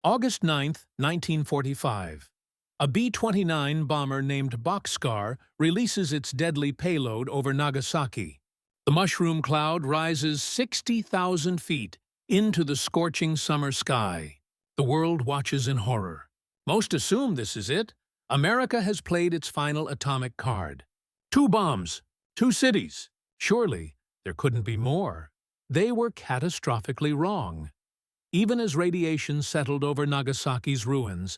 August 9, 1945. A B-29 bomber named Boxcar releases its deadly payload over Nagasaki. The mushroom cloud rises 60,000 feet into the scorching summer sky. The world watches in horror. Most assume this is it. America has played its final atomic card. 2 bombs, 2 cities. Surely there couldn't be more. They were catastrophically wrong. Even as radiation settled over Nagasaki's ruins,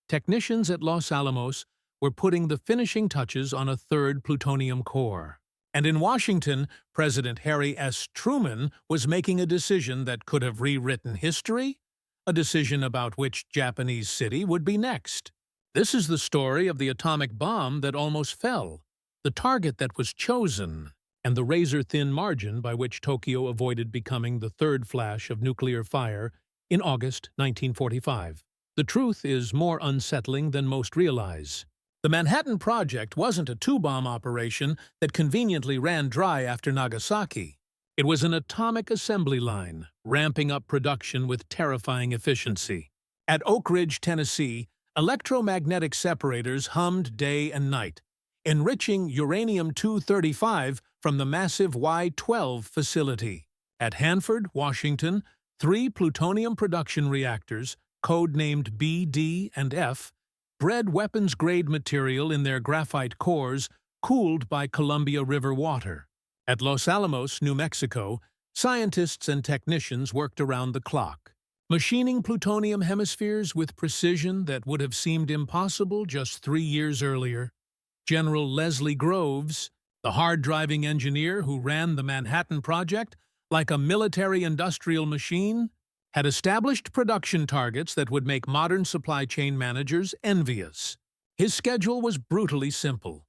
technicians at Los Alamos were putting the finishing touches on a 3rd plutonium core. And in Washington, President Harry S. Truman was making a decision that could have rewritten history, a decision about which Japanese city would be next. This is the story of the atomic bomb that almost fell, the target that was chosen, and the razor-thin margin by which Tokyo avoided becoming the 3rd flash of nuclear fire in August 1945. The truth is more unsettling than most realize. The Manhattan Project wasn't a 2-bomb operation that conveniently ran dry after Nagasaki. It was an atomic assembly line, ramping up production with terrifying efficiency. At Oak Ridge, Tennessee, electromagnetic separators hummed day and night, enriching uranium-235 from the massive Y-12 facility. At Hanford, Washington, 3 plutonium production reactors, code-named B, D, and F, bred weapons-grade material in their graphite cores cooled by Columbia River water. At Los Alamos, New Mexico, scientists and technicians worked around the clock, machining plutonium hemispheres with precision that would have seemed impossible just 3 years earlier. General Leslie Groves, the hard-driving engineer who ran the Manhattan Project like a military-industrial machine, had established production targets that would make modern supply chain managers envious. His schedule was brutally simple.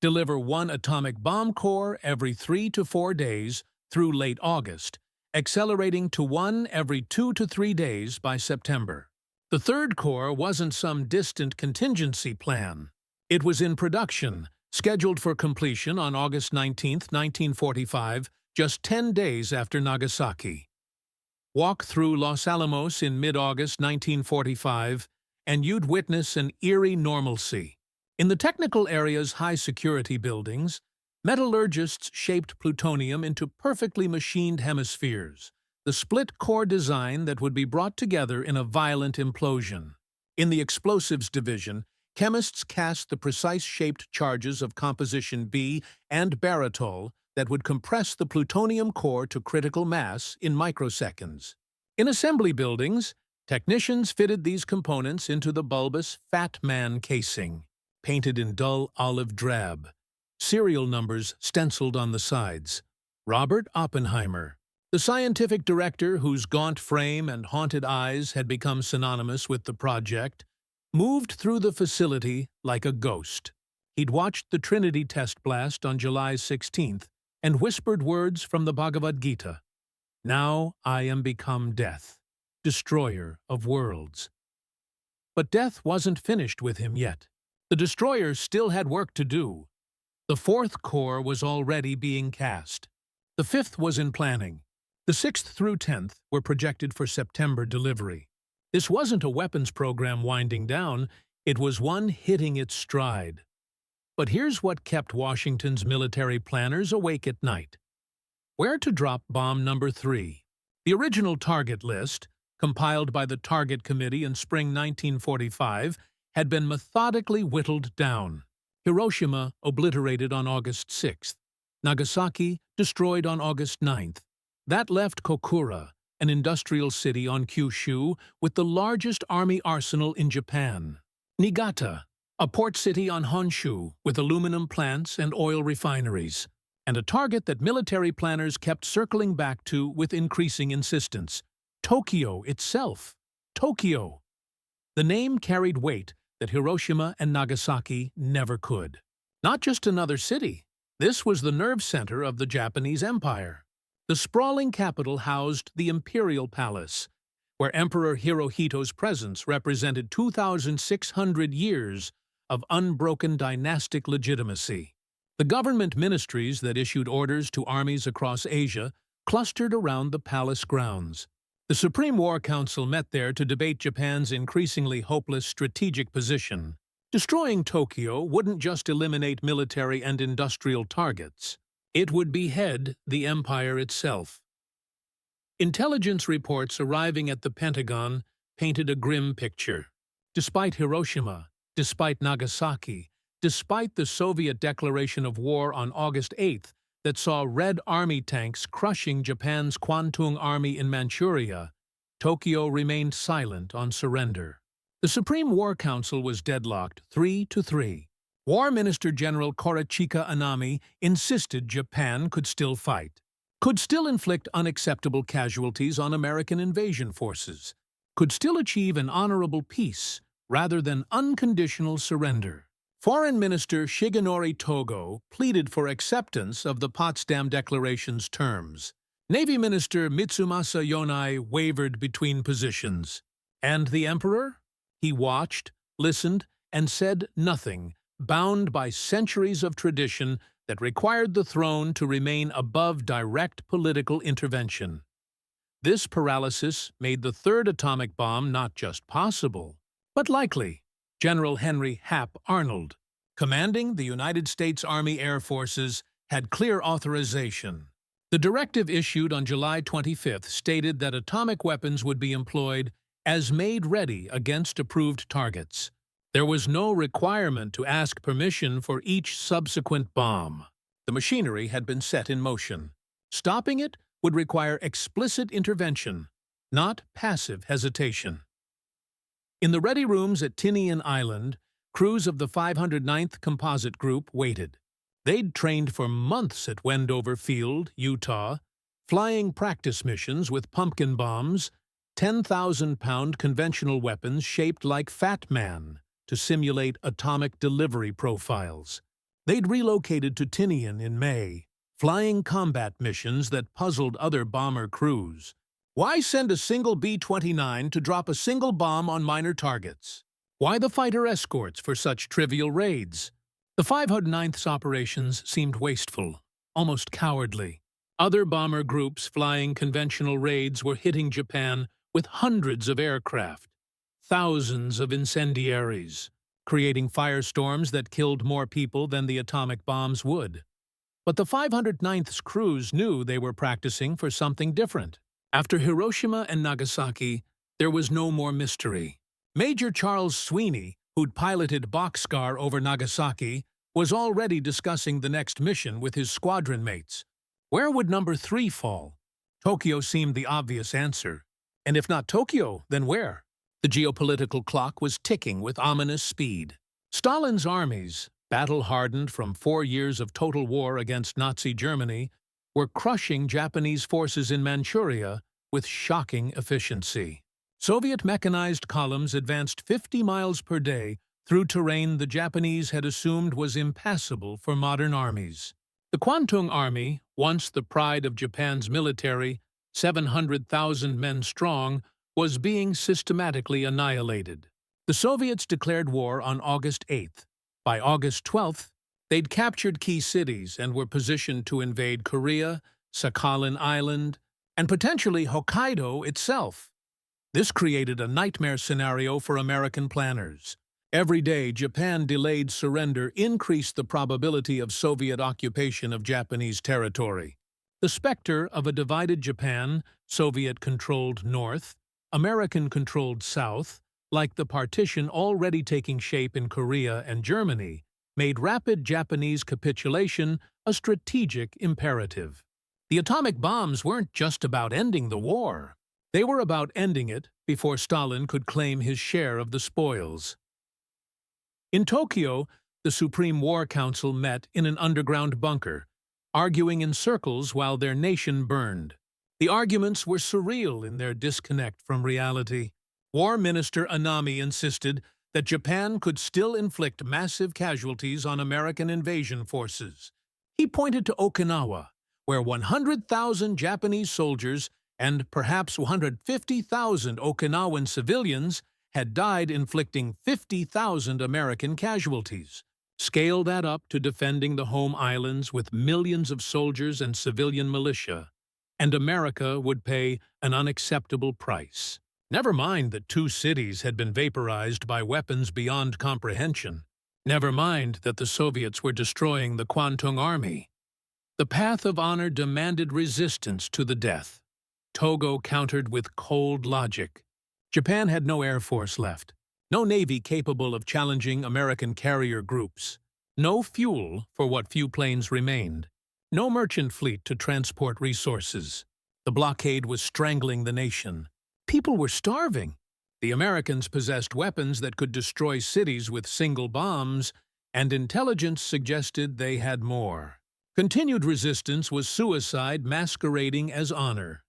Deliver 1 atomic bomb core every 3 to 4 days through late August, accelerating to 1 every 2 to 3 days by September. The 3rd core wasn't some distant contingency plan. It was in production, scheduled for completion on August 19, 1945, just 10 days after Nagasaki. Walk through Los Alamos in mid-August 1945, and you'd witness an eerie normalcy. In the technical area's high-security buildings, metallurgists shaped plutonium into perfectly machined hemispheres, the split-core design that would be brought together in a violent implosion. In the explosives division, chemists cast the precise-shaped charges of composition B and barytol that would compress the plutonium core to critical mass in microseconds. In assembly buildings, technicians fitted these components into the bulbous Fat Man casing, painted in dull olive drab, serial numbers stenciled on the sides. Robert Oppenheimer, the scientific director whose gaunt frame and haunted eyes had become synonymous with the project, moved through the facility like a ghost. He'd watched the Trinity test blast on July 16th, and whispered words from the Bhagavad Gita. Now I am become death, destroyer of worlds. But death wasn't finished with him yet. The destroyer still had work to do. The 4th core was already being cast. The 5th was in planning. The 6th through 10th were projected for September delivery. This wasn't a weapons program winding down, it was one hitting its stride. But here's what kept Washington's military planners awake at night. Where to drop bomb number 3? The original target list, compiled by the Target Committee in spring 1945, had been methodically whittled down. Hiroshima obliterated on August 6th. Nagasaki destroyed on August 9th. That left Kokura, an industrial city on Kyushu with the largest army arsenal in Japan. Niigata, a port city on Honshu with aluminum plants and oil refineries, and a target that military planners kept circling back to with increasing insistence: Tokyo itself. Tokyo. The name carried weight that Hiroshima and Nagasaki never could. Not just another city. This was the nerve center of the Japanese Empire. The sprawling capital housed the Imperial Palace, where Emperor Hirohito's presence represented 2,600 years of unbroken dynastic legitimacy. The government ministries that issued orders to armies across Asia clustered around the palace grounds. The Supreme War Council met there to debate Japan's increasingly hopeless strategic position. Destroying Tokyo wouldn't just eliminate military and industrial targets. It would behead the empire itself. Intelligence reports arriving at the Pentagon painted a grim picture. Despite Hiroshima, despite Nagasaki, despite the Soviet declaration of war on August 8th that saw Red Army tanks crushing Japan's Kwantung Army in Manchuria, Tokyo remained silent on surrender. The Supreme War Council was deadlocked 3-3. War Minister General Korachika Anami insisted Japan could still fight, could still inflict unacceptable casualties on American invasion forces, could still achieve an honorable peace rather than unconditional surrender. Foreign Minister Shigenori Togo pleaded for acceptance of the Potsdam Declaration's terms. Navy Minister Mitsumasa Yonai wavered between positions. And the emperor? He watched, listened, and said nothing, bound by centuries of tradition that required the throne to remain above direct political intervention. This paralysis made the third atomic bomb not just possible, but likely. General Henry Hap Arnold, commanding the United States Army Air Forces, had clear authorization. The directive issued on July 25th stated that atomic weapons would be employed as made ready against approved targets. There was no requirement to ask permission for each subsequent bomb. The machinery had been set in motion. Stopping it would require explicit intervention, not passive hesitation. In the ready rooms at Tinian Island, crews of the 509th Composite Group waited. They'd trained for months at Wendover Field, Utah, flying practice missions with pumpkin bombs, 10,000-pound conventional weapons shaped like Fat Man to simulate atomic delivery profiles. They'd relocated to Tinian in May, flying combat missions that puzzled other bomber crews. Why send a single B-29 to drop a single bomb on minor targets? Why the fighter escorts for such trivial raids? The 509th's operations seemed wasteful, almost cowardly. Other bomber groups flying conventional raids were hitting Japan with hundreds of aircraft, thousands of incendiaries, creating firestorms that killed more people than the atomic bombs would. But the 509th's crews knew they were practicing for something different. After Hiroshima and Nagasaki, there was no more mystery. Major Charles Sweeney, who'd piloted Boxcar over Nagasaki, was already discussing the next mission with his squadron mates. Where would number 3 fall? Tokyo seemed the obvious answer. And if not Tokyo, then where? The geopolitical clock was ticking with ominous speed. Stalin's armies, battle-hardened from 4 years of total war against Nazi Germany, were crushing Japanese forces in Manchuria with shocking efficiency. Soviet mechanized columns advanced 50 miles per day through terrain the Japanese had assumed was impassable for modern armies. The Kwantung Army, once the pride of Japan's military, 700,000 men strong, was being systematically annihilated. The Soviets declared war on August 8th. By August 12th, they'd captured key cities and were positioned to invade Korea, Sakhalin Island, and potentially Hokkaido itself. This created a nightmare scenario for American planners. Every day Japan delayed surrender increased the probability of Soviet occupation of Japanese territory. The specter of a divided Japan, Soviet-controlled North, American-controlled South, like the partition already taking shape in Korea and Germany, made rapid Japanese capitulation a strategic imperative. The atomic bombs weren't just about ending the war. They were about ending it before Stalin could claim his share of the spoils. In Tokyo, the Supreme War Council met in an underground bunker, arguing in circles while their nation burned. The arguments were surreal in their disconnect from reality. War Minister Anami insisted that Japan could still inflict massive casualties on American invasion forces. He pointed to Okinawa, where 100,000 Japanese soldiers and perhaps 150,000 Okinawan civilians had died, inflicting 50,000 American casualties. Scale that up to defending the home islands with millions of soldiers and civilian militia, and America would pay an unacceptable price. Never mind that 2 cities had been vaporized by weapons beyond comprehension. Never mind that the Soviets were destroying the Kwantung Army. The path of honor demanded resistance to the death. Togo countered with cold logic. Japan had no air force left, no navy capable of challenging American carrier groups, no fuel for what few planes remained, no merchant fleet to transport resources. The blockade was strangling the nation. People were starving. The Americans possessed weapons that could destroy cities with single bombs, and intelligence suggested they had more. Continued resistance was suicide masquerading as honor.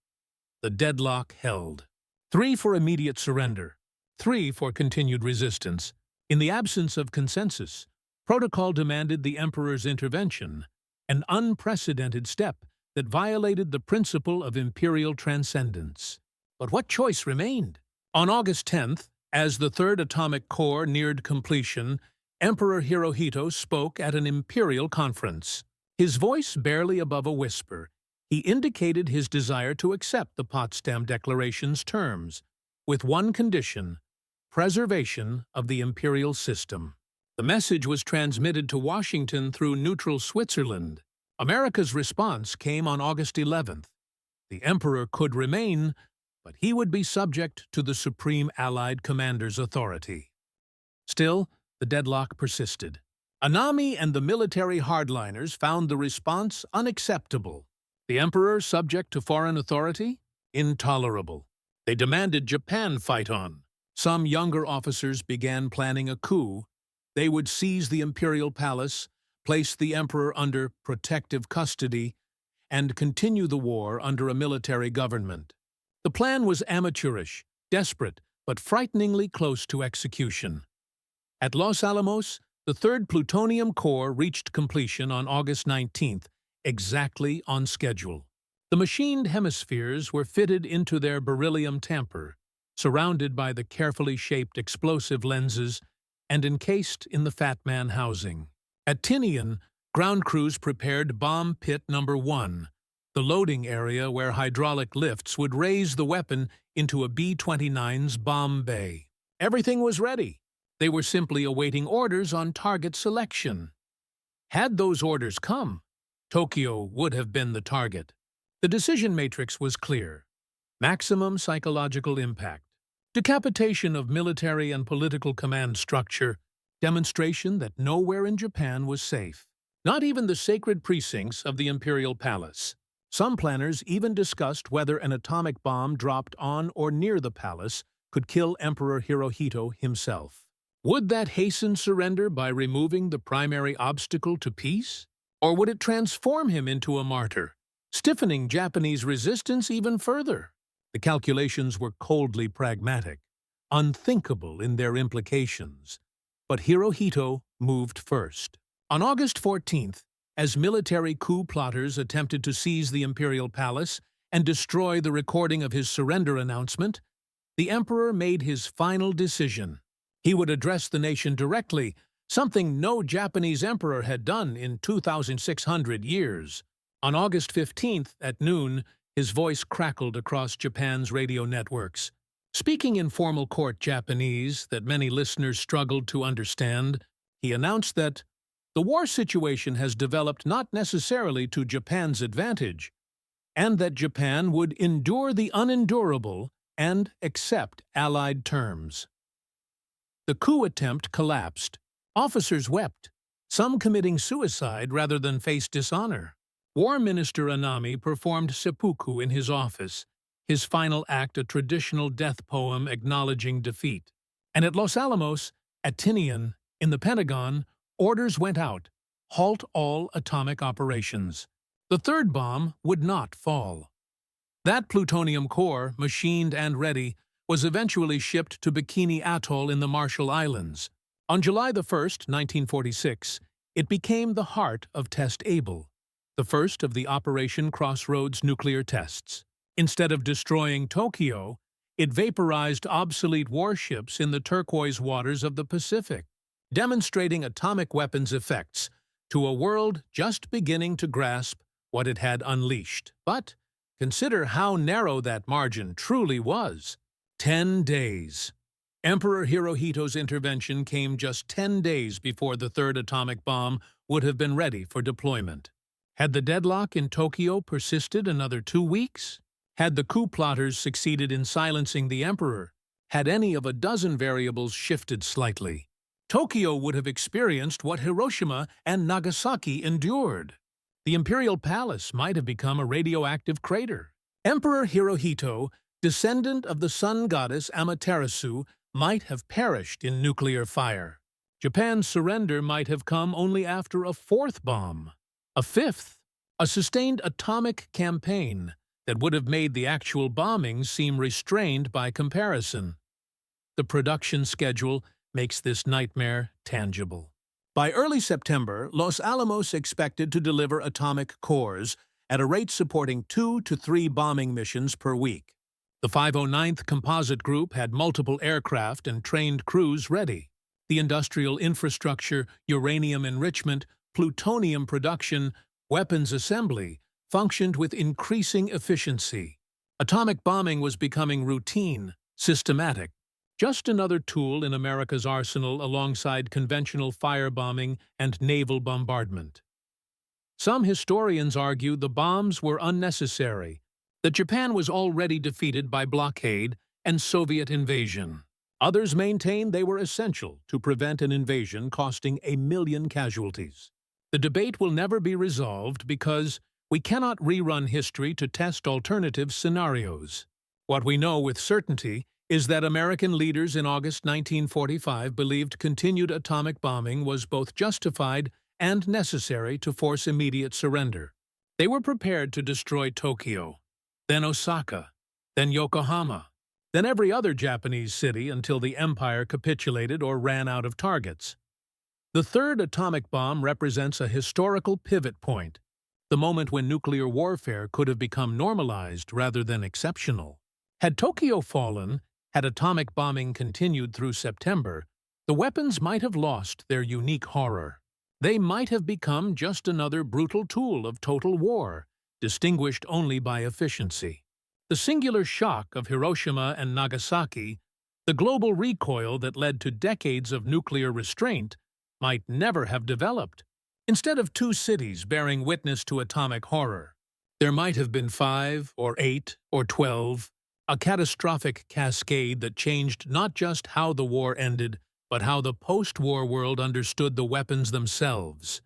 The deadlock held. 3 for immediate surrender, 3 for continued resistance. In the absence of consensus, protocol demanded the emperor's intervention, an unprecedented step that violated the principle of imperial transcendence. But what choice remained? On August 10th, as the Third Atomic Corps neared completion, Emperor Hirohito spoke at an imperial conference. His voice barely above a whisper, he indicated his desire to accept the Potsdam Declaration's terms, with one condition: preservation of the imperial system. The message was transmitted to Washington through neutral Switzerland. America's response came on August 11th. The emperor could remain, but he would be subject to the Supreme Allied Commander's authority. Still, the deadlock persisted. Anami and the military hardliners found the response unacceptable. The emperor subject to foreign authority? Intolerable. They demanded Japan fight on. Some younger officers began planning a coup. They would seize the imperial palace, place the emperor under protective custody, and continue the war under a military government. The plan was amateurish, desperate, but frighteningly close to execution. At Los Alamos, the Third Plutonium Corps reached completion on August 19th, exactly on schedule. The machined hemispheres were fitted into their beryllium tamper, surrounded by the carefully shaped explosive lenses and encased in the Fat Man housing. At Tinian, ground crews prepared Bomb Pit Number 1, the loading area where hydraulic lifts would raise the weapon into a B-29's bomb bay. Everything was ready. They were simply awaiting orders on target selection. Had those orders come, Tokyo would have been the target. The decision matrix was clear. Maximum psychological impact. Decapitation of military and political command structure. Demonstration that nowhere in Japan was safe. Not even the sacred precincts of the imperial palace. Some planners even discussed whether an atomic bomb dropped on or near the palace could kill Emperor Hirohito himself. Would that hasten surrender by removing the primary obstacle to peace? Or would it transform him into a martyr, stiffening Japanese resistance even further? The calculations were coldly pragmatic, unthinkable in their implications. But Hirohito moved first. On August 14th, as military coup plotters attempted to seize the imperial palace and destroy the recording of his surrender announcement, the emperor made his final decision. He would address the nation directly, something no Japanese emperor had done in 2,600 years. On August 15th at noon, his voice crackled across Japan's radio networks. Speaking in formal court Japanese that many listeners struggled to understand, he announced that the war situation has developed not necessarily to Japan's advantage, and that Japan would endure the unendurable and accept Allied terms. The coup attempt collapsed. Officers wept, some committing suicide rather than face dishonor. War Minister Anami performed seppuku in his office, his final act a traditional death poem acknowledging defeat. And at Los Alamos, at Tinian, in the Pentagon, orders went out: halt all atomic operations. The third bomb would not fall. That plutonium core, machined and ready, was eventually shipped to Bikini Atoll in the Marshall Islands. On July 1, 1946, it became the heart of Test Able, the first of the Operation Crossroads nuclear tests. Instead of destroying Tokyo, it vaporized obsolete warships in the turquoise waters of the Pacific, demonstrating atomic weapons' effects to a world just beginning to grasp what it had unleashed. But Consider how narrow that margin truly was. 10 days. Emperor Hirohito's intervention came just 10 days before the third atomic bomb would have been ready for deployment. Had the deadlock in Tokyo persisted another 2 weeks? Had the coup plotters succeeded in silencing the emperor? Had any of a dozen variables shifted slightly? Tokyo would have experienced what Hiroshima and Nagasaki endured. The imperial palace might have become a radioactive crater. Emperor Hirohito, descendant of the sun goddess Amaterasu, might have perished in nuclear fire. Japan's surrender might have come only after a fourth bomb, a fifth, a sustained atomic campaign that would have made the actual bombings seem restrained by comparison. The production schedule makes this nightmare tangible. By early September, Los Alamos expected to deliver atomic cores at a rate supporting 2 to 3 bombing missions per week. The 509th Composite Group had multiple aircraft and trained crews ready. The industrial infrastructure, uranium enrichment, plutonium production, weapons assembly functioned with increasing efficiency. Atomic bombing was becoming routine, systematic, just another tool in America's arsenal alongside conventional firebombing and naval bombardment. Some historians argue the bombs were unnecessary, that Japan was already defeated by blockade and Soviet invasion. Others maintain they were essential to prevent an invasion costing 1 million casualties. The debate will never be resolved because we cannot rerun history to test alternative scenarios. What we know with certainty is that American leaders in August 1945 believed continued atomic bombing was both justified and necessary to force immediate surrender. They were prepared to destroy Tokyo, then Osaka, then Yokohama, then every other Japanese city until the empire capitulated or ran out of targets. The third atomic bomb represents a historical pivot point, the moment when nuclear warfare could have become normalized rather than exceptional. Had Tokyo fallen, had atomic bombing continued through September, the weapons might have lost their unique horror. They might have become just another brutal tool of total war, distinguished only by efficiency. The singular shock of Hiroshima and Nagasaki, the global recoil that led to decades of nuclear restraint, might never have developed. Instead of 2 cities bearing witness to atomic horror, there might have been 5 or 8 or 12, a catastrophic cascade that changed not just how the war ended, but how the post-war world understood the weapons themselves.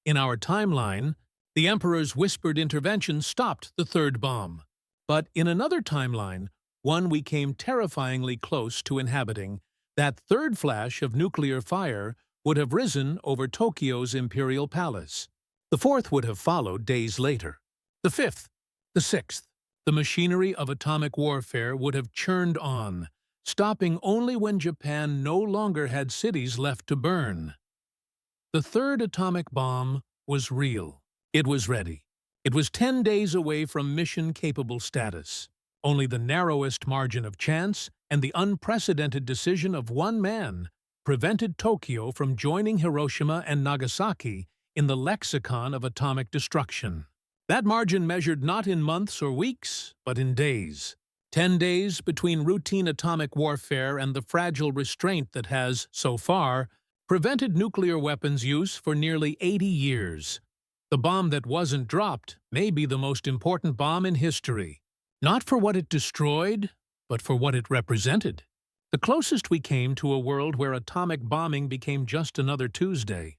In our timeline, the Emperor's whispered intervention stopped the third bomb. But in another timeline, one we came terrifyingly close to inhabiting, that third flash of nuclear fire would have risen over Tokyo's imperial palace. The fourth would have followed days later. The fifth, the sixth. The machinery of atomic warfare would have churned on, stopping only when Japan no longer had cities left to burn. The third atomic bomb was real. It was ready. It was 10 days away from mission-capable status. Only the narrowest margin of chance and the unprecedented decision of one man prevented Tokyo from joining Hiroshima and Nagasaki in the lexicon of atomic destruction. That margin measured not in months or weeks, but in days. 10 days between routine atomic warfare and the fragile restraint that has, so far, prevented nuclear weapons use for nearly 80 years. The bomb that wasn't dropped may be the most important bomb in history, not for what it destroyed, but for what it represented. The closest we came to a world where atomic bombing became just another Tuesday.